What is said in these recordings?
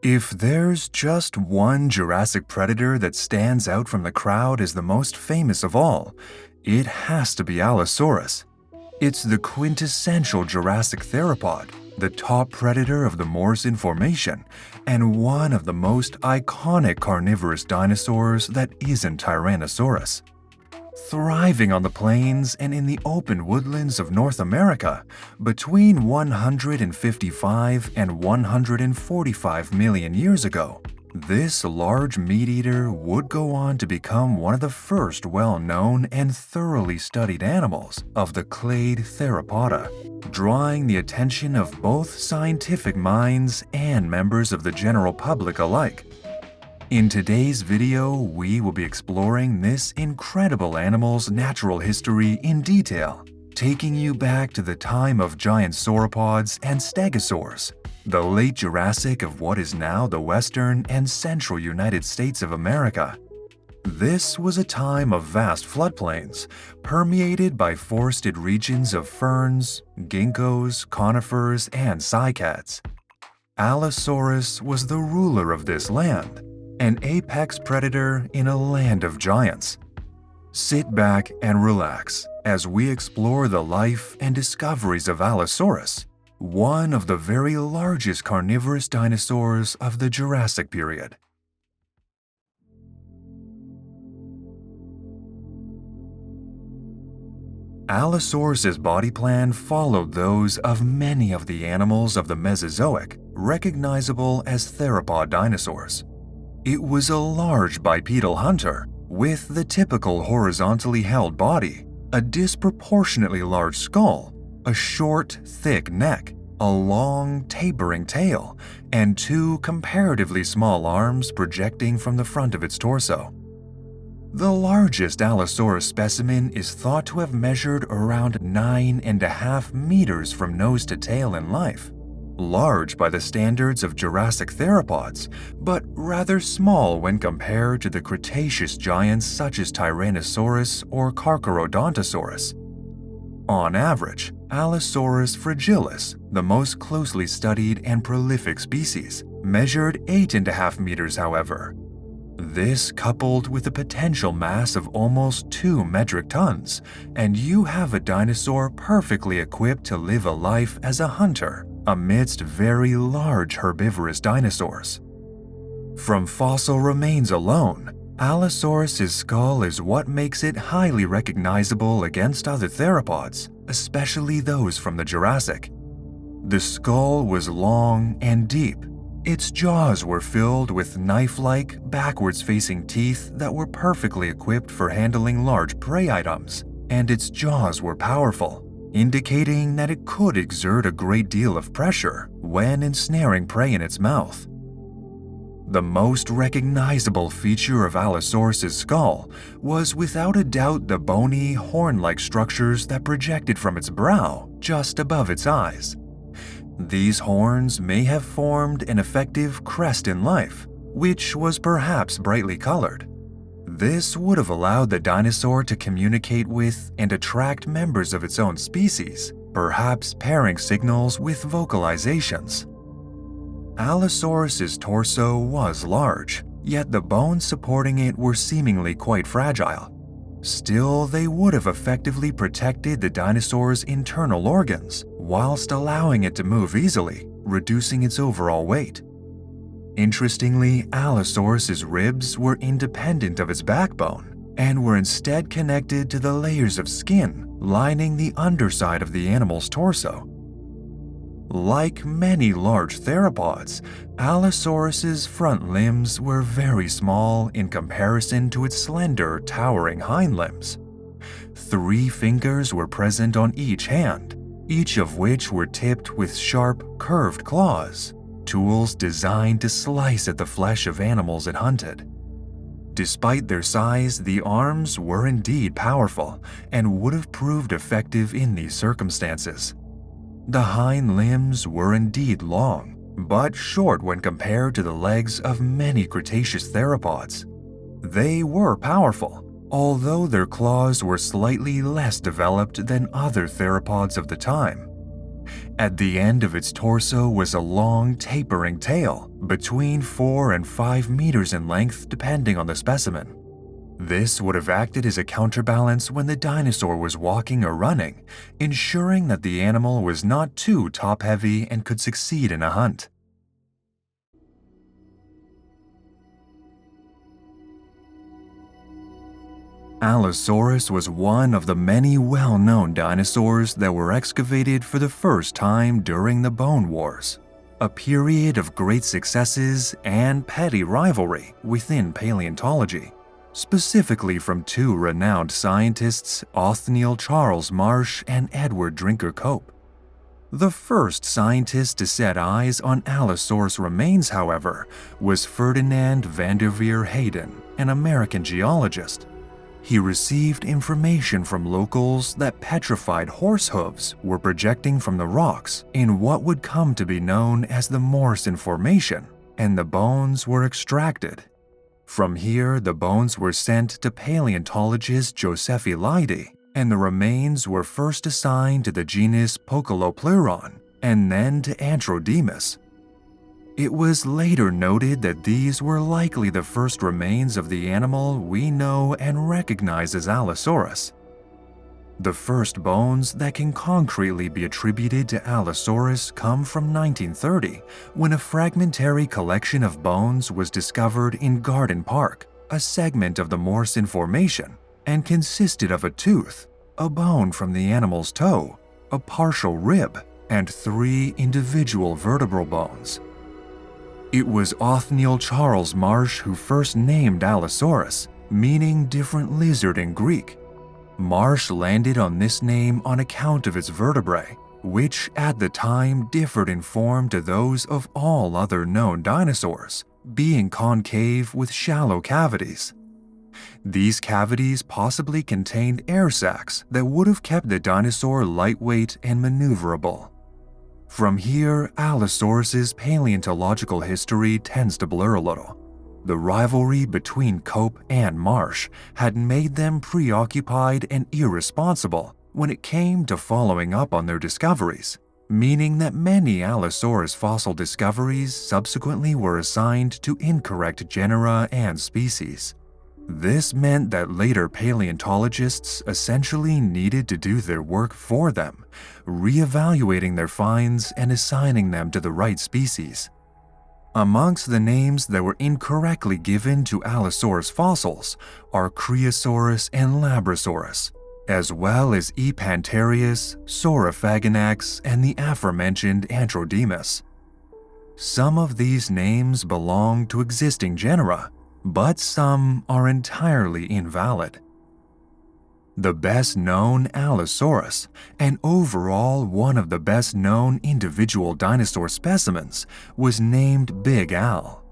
If there's just one Jurassic predator that stands out from the crowd as the most famous of all, it has to be Allosaurus. It's the quintessential Jurassic theropod, the top predator of the Morrison Formation, and one of the most iconic carnivorous dinosaurs that isn't Tyrannosaurus. Thriving on the plains and in the open woodlands of North America between 155 and 145 million years ago, this large meat-eater would go on to become one of the first well-known and thoroughly studied animals of the clade theropoda, drawing the attention of both scientific minds and members of the general public alike. In today's video, we will be exploring this incredible animal's natural history in detail, taking you back to the time of giant sauropods and stegosaurs, the late Jurassic of what is now the western and central United States of America. This was a time of vast floodplains, permeated by forested regions of ferns, ginkgos, conifers, and cycads. Allosaurus was the ruler of this land, an apex predator in a land of giants. Sit back and relax as we explore the life and discoveries of Allosaurus, one of the very largest carnivorous dinosaurs of the Jurassic period. Allosaurus's body plan followed those of many of the animals of the Mesozoic, recognizable as theropod dinosaurs. It was a large bipedal hunter with the typical horizontally held body, a disproportionately large skull, a short, thick neck, a long, tapering tail, and two comparatively small arms projecting from the front of its torso. The largest Allosaurus specimen is thought to have measured around 9.5 meters from nose to tail in life. Large by the standards of Jurassic theropods, but rather small when compared to the Cretaceous giants such as Tyrannosaurus or Carcharodontosaurus. On average, Allosaurus fragilis, the most closely studied and prolific species, measured 8.5 meters, however. This coupled with a potential mass of almost 2 metric tons, and you have a dinosaur perfectly equipped to live a life as a hunter amidst very large herbivorous dinosaurs. From fossil remains alone, Allosaurus's skull is what makes it highly recognizable against other theropods, especially those from the Jurassic. The skull was long and deep. Its jaws were filled with knife-like, backwards-facing teeth that were perfectly equipped for handling large prey items, and its jaws were powerful, indicating that it could exert a great deal of pressure when ensnaring prey in its mouth. The most recognizable feature of Allosaurus's skull was without a doubt the bony, horn-like structures that projected from its brow just above its eyes. These horns may have formed an effective crest in life, which was perhaps brightly colored. This would have allowed the dinosaur to communicate with and attract members of its own species, perhaps pairing signals with vocalizations. Allosaurus's torso was large, yet the bones supporting it were seemingly quite fragile. Still, they would have effectively protected the dinosaur's internal organs, whilst allowing it to move easily, reducing its overall weight. Interestingly, Allosaurus's ribs were independent of its backbone and were instead connected to the layers of skin lining the underside of the animal's torso. Like many large theropods, Allosaurus's front limbs were very small in comparison to its slender, towering hind limbs. 3 fingers were present on each hand, each of which were tipped with sharp, curved claws, tools designed to slice at the flesh of animals it hunted. Despite their size, the arms were indeed powerful and would have proved effective in these circumstances. The hind limbs were indeed long, but short when compared to the legs of many Cretaceous theropods. They were powerful, although their claws were slightly less developed than other theropods of the time. At the end of its torso was a long, tapering tail, between 4 and 5 meters in length depending on the specimen. This would have acted as a counterbalance when the dinosaur was walking or running, ensuring that the animal was not too top-heavy and could succeed in a hunt. Allosaurus was one of the many well-known dinosaurs that were excavated for the first time during the Bone Wars, a period of great successes and petty rivalry within paleontology, specifically from two renowned scientists, Othniel Charles Marsh and Edward Drinker Cope. The first scientist to set eyes on Allosaurus remains, however, was Ferdinand Vanderveer Hayden, an American geologist. He received information from locals that petrified horse hooves were projecting from the rocks in what would come to be known as the Morrison Formation, and the bones were extracted. From here, the bones were sent to paleontologist Josephi Leidy, and the remains were first assigned to the genus Poecilopleuron and then to Antrodemus. It was later noted that these were likely the first remains of the animal we know and recognize as Allosaurus. The first bones that can concretely be attributed to Allosaurus come from 1930, when a fragmentary collection of bones was discovered in Garden Park, a segment of the Morrison Formation, and consisted of a tooth, a bone from the animal's toe, a partial rib, and 3 individual vertebral bones. It was Othniel Charles Marsh who first named Allosaurus, meaning different lizard in Greek. Marsh landed on this name on account of its vertebrae, which at the time differed in form to those of all other known dinosaurs, being concave with shallow cavities. These cavities possibly contained air sacs that would have kept the dinosaur lightweight and maneuverable. From here, Allosaurus's paleontological history tends to blur a little. The rivalry between Cope and Marsh had made them preoccupied and irresponsible when it came to following up on their discoveries, meaning that many Allosaurus fossil discoveries subsequently were assigned to incorrect genera and species. This meant that later paleontologists essentially needed to do their work for them, reevaluating their finds and assigning them to the right species. Amongst the names that were incorrectly given to Allosaurus fossils are Creosaurus and Labrosaurus, as well as Epanterius, Saurophaganax, and the aforementioned Antrodemus. Some of these names belong to existing genera, but some are entirely invalid. The best-known Allosaurus, and overall one of the best-known individual dinosaur specimens, was named Big Al.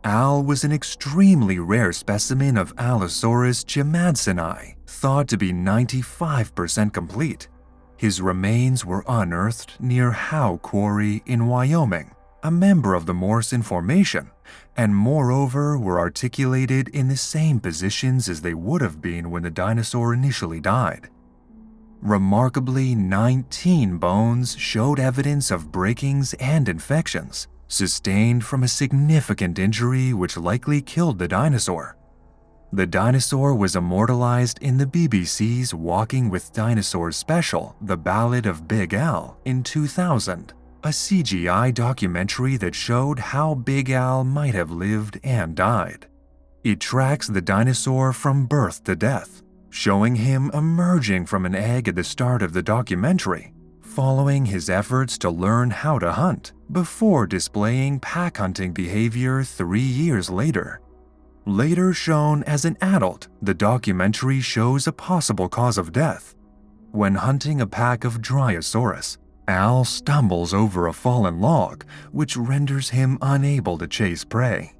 Al was an extremely rare specimen of Allosaurus gemadsoni, thought to be 95% complete. His remains were unearthed near Howe Quarry in Wyoming, a member of the Morrison Formation, and moreover were articulated in the same positions as they would have been when the dinosaur initially died. Remarkably, 19 bones showed evidence of breakings and infections, sustained from a significant injury which likely killed the dinosaur. The dinosaur was immortalized in the BBC's Walking with Dinosaurs special, The Ballad of Big Al, in 2000. A CGI documentary that showed how Big Al might have lived and died. It tracks the dinosaur from birth to death, showing him emerging from an egg at the start of the documentary, following his efforts to learn how to hunt, before displaying pack hunting behavior 3 years later. Later shown as an adult, the documentary shows a possible cause of death. When hunting a pack of Dryosaurus, Al stumbles over a fallen log, which renders him unable to chase prey.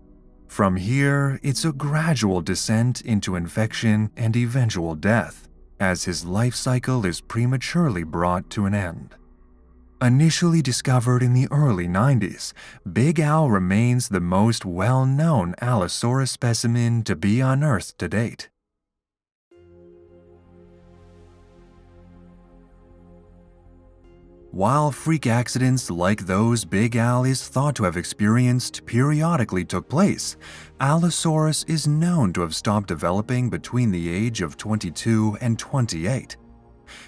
From here, it's a gradual descent into infection and eventual death, as his life cycle is prematurely brought to an end. Initially discovered in the early 90s, Big Al remains the most well-known Allosaurus specimen to be unearthed to date. While freak accidents like those Big Al is thought to have experienced periodically took place, Allosaurus is known to have stopped developing between the age of 22 and 28.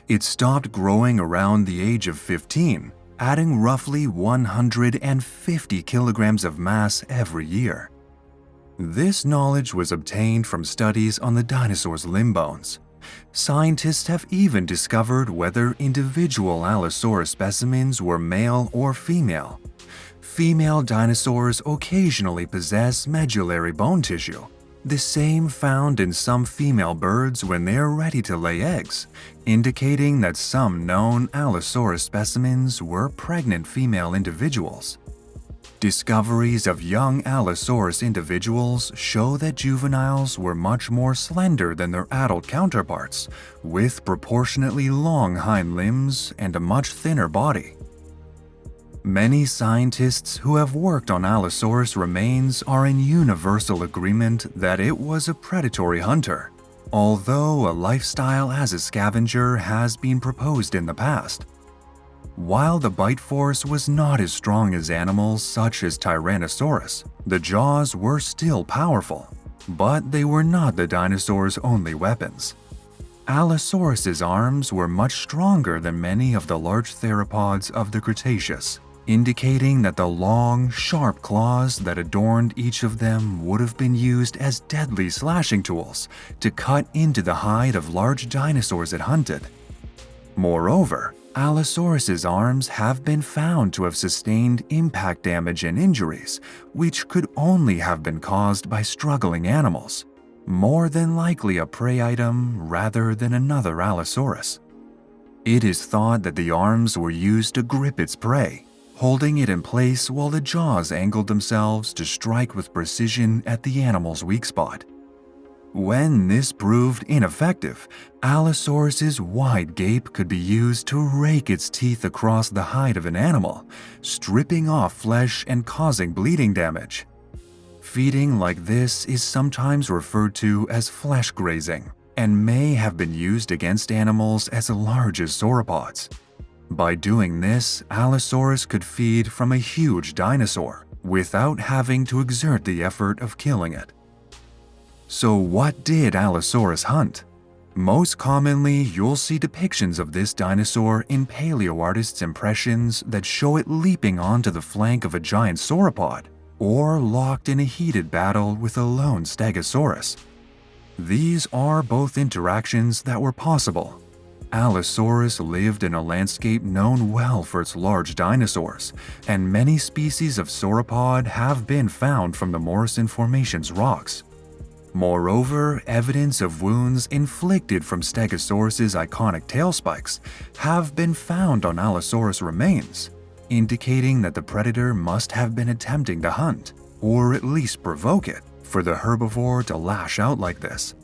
It stopped growing around the age of 15, adding roughly 150 kilograms of mass every year. This knowledge was obtained from studies on the dinosaurs' limb bones. Scientists have even discovered whether individual Allosaurus specimens were male or female. Female dinosaurs occasionally possess medullary bone tissue, the same found in some female birds when they're ready to lay eggs, indicating that some known Allosaurus specimens were pregnant female individuals. Discoveries of young Allosaurus individuals show that juveniles were much more slender than their adult counterparts, with proportionately long hind limbs and a much thinner body. Many scientists who have worked on Allosaurus remains are in universal agreement that it was a predatory hunter, although a lifestyle as a scavenger has been proposed in the past. While the bite force was not as strong as animals such as Tyrannosaurus, the jaws were still powerful, but they were not the dinosaurs' only weapons. Allosaurus's arms were much stronger than many of the large theropods of the Cretaceous, indicating that the long, sharp claws that adorned each of them would have been used as deadly slashing tools to cut into the hide of large dinosaurs it hunted. Moreover, Allosaurus's arms have been found to have sustained impact damage and injuries, which could only have been caused by struggling animals, more than likely a prey item rather than another Allosaurus. It is thought that the arms were used to grip its prey, holding it in place while the jaws angled themselves to strike with precision at the animal's weak spot. When this proved ineffective, Allosaurus's wide gape could be used to rake its teeth across the hide of an animal, stripping off flesh and causing bleeding damage. Feeding like this is sometimes referred to as flesh grazing and may have been used against animals as large as sauropods. By doing this, Allosaurus could feed from a huge dinosaur without having to exert the effort of killing it. So what did Allosaurus hunt? Most commonly, you'll see depictions of this dinosaur in paleoartists' impressions that show it leaping onto the flank of a giant sauropod or locked in a heated battle with a lone stegosaurus. These are both interactions that were possible. Allosaurus lived in a landscape known well for its large dinosaurs, and many species of sauropod have been found from the Morrison Formation's rocks. Moreover, evidence of wounds inflicted from Stegosaurus's iconic tail spikes have been found on Allosaurus remains, indicating that the predator must have been attempting to hunt, or at least provoke it, for the herbivore to lash out like this.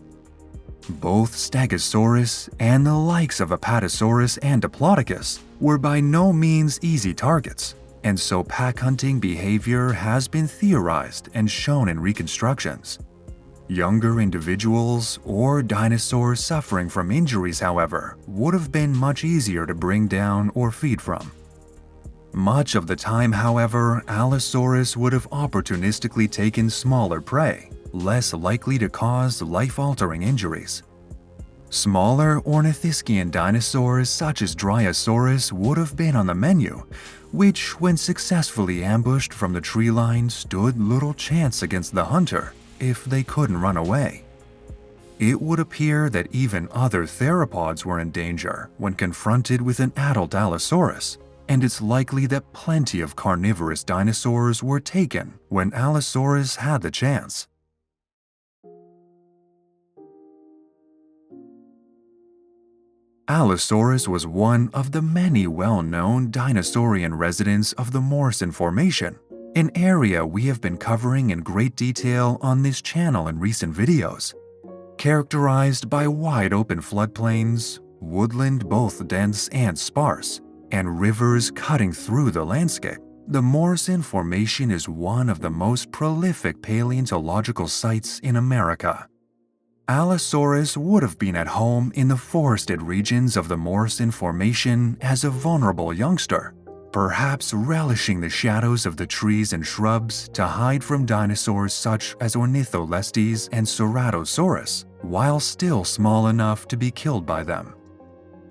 Both Stegosaurus and the likes of Apatosaurus and Diplodocus were by no means easy targets, and so pack hunting behavior has been theorized and shown in reconstructions. Younger individuals or dinosaurs suffering from injuries, however, would have been much easier to bring down or feed from. Much of the time, however, Allosaurus would have opportunistically taken smaller prey, less likely to cause life-altering injuries. Smaller ornithischian dinosaurs such as Dryosaurus would have been on the menu, which, when successfully ambushed from the tree line, stood little chance against the hunter if they couldn't run away. It would appear that even other theropods were in danger when confronted with an adult Allosaurus, and it's likely that plenty of carnivorous dinosaurs were taken when Allosaurus had the chance. Allosaurus was one of the many well-known dinosaurian residents of the Morrison Formation, an area we have been covering in great detail on this channel in recent videos. Characterized by wide-open floodplains, woodland both dense and sparse, and rivers cutting through the landscape, the Morrison Formation is one of the most prolific paleontological sites in America. Allosaurus would have been at home in the forested regions of the Morrison Formation as a vulnerable youngster, perhaps relishing the shadows of the trees and shrubs to hide from dinosaurs such as Ornitholestes and Ceratosaurus, while still small enough to be killed by them.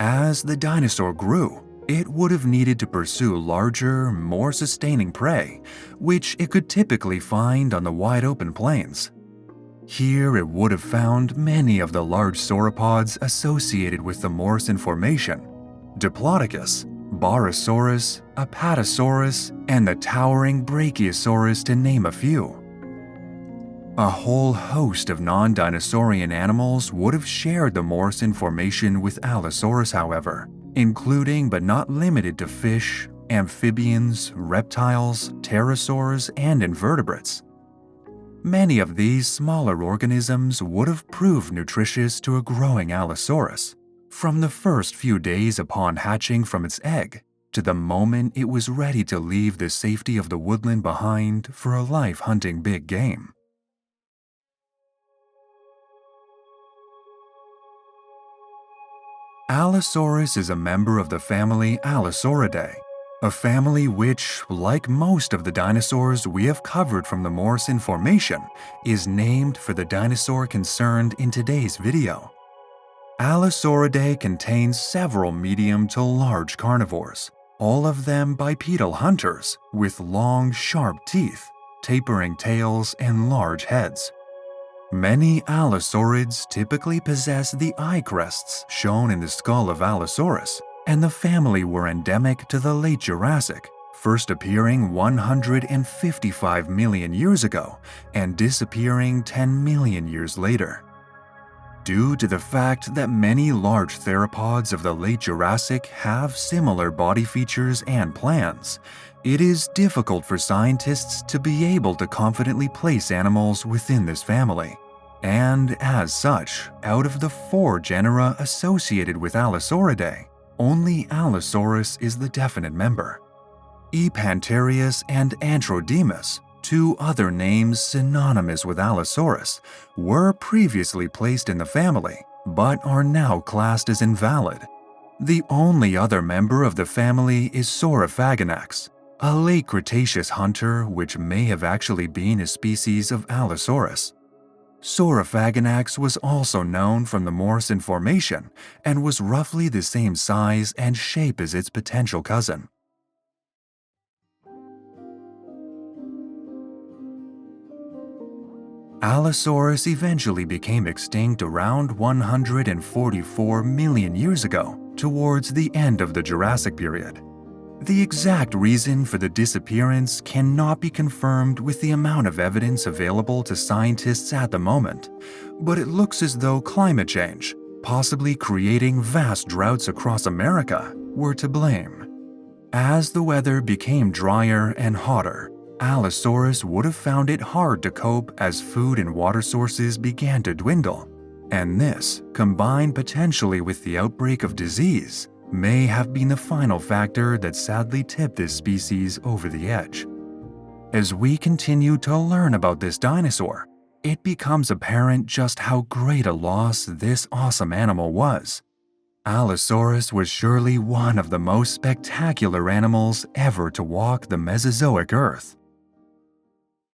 As the dinosaur grew, it would have needed to pursue larger, more sustaining prey, which it could typically find on the wide-open plains. Here it would have found many of the large sauropods associated with the Morrison Formation: Diplodocus, Barosaurus, Apatosaurus, and the towering Brachiosaurus, to name a few. A whole host of non-dinosaurian animals would have shared the Morrison Formation with Allosaurus, however, including but not limited to fish, amphibians, reptiles, pterosaurs, and invertebrates. Many of these smaller organisms would have proved nutritious to a growing Allosaurus, from the first few days upon hatching from its egg to the moment it was ready to leave the safety of the woodland behind for a life hunting big game. Allosaurus is a member of the family Allosauridae, a family which, like most of the dinosaurs we have covered from the Morrison Formation, is named for the dinosaur concerned in today's video. Allosauridae contains several medium to large carnivores, all of them bipedal hunters with long, sharp teeth, tapering tails, and large heads. Many Allosaurids typically possess the eye crests shown in the skull of Allosaurus, and the family were endemic to the Late Jurassic, first appearing 155 million years ago and disappearing 10 million years later. Due to the fact that many large theropods of the Late Jurassic have similar body features and plans, it is difficult for scientists to be able to confidently place animals within this family. And as such, out of the 4 genera associated with Allosauridae, only Allosaurus is the definite member. Epantherius and Antrodemus, 2 other names synonymous with Allosaurus, were previously placed in the family, but are now classed as invalid. The only other member of the family is Saurophaganax, a late Cretaceous hunter which may have actually been a species of Allosaurus. Saurophaganax was also known from the Morrison Formation and was roughly the same size and shape as its potential cousin. Allosaurus eventually became extinct around 144 million years ago, towards the end of the Jurassic Period. The exact reason for the disappearance cannot be confirmed with the amount of evidence available to scientists at the moment, but it looks as though climate change, possibly creating vast droughts across America, were to blame. As the weather became drier and hotter, Allosaurus would have found it hard to cope as food and water sources began to dwindle, and this, combined potentially with the outbreak of disease, may have been the final factor that sadly tipped this species over the edge. As we continue to learn about this dinosaur, it becomes apparent just how great a loss this awesome animal was. Allosaurus was surely one of the most spectacular animals ever to walk the Mesozoic Earth.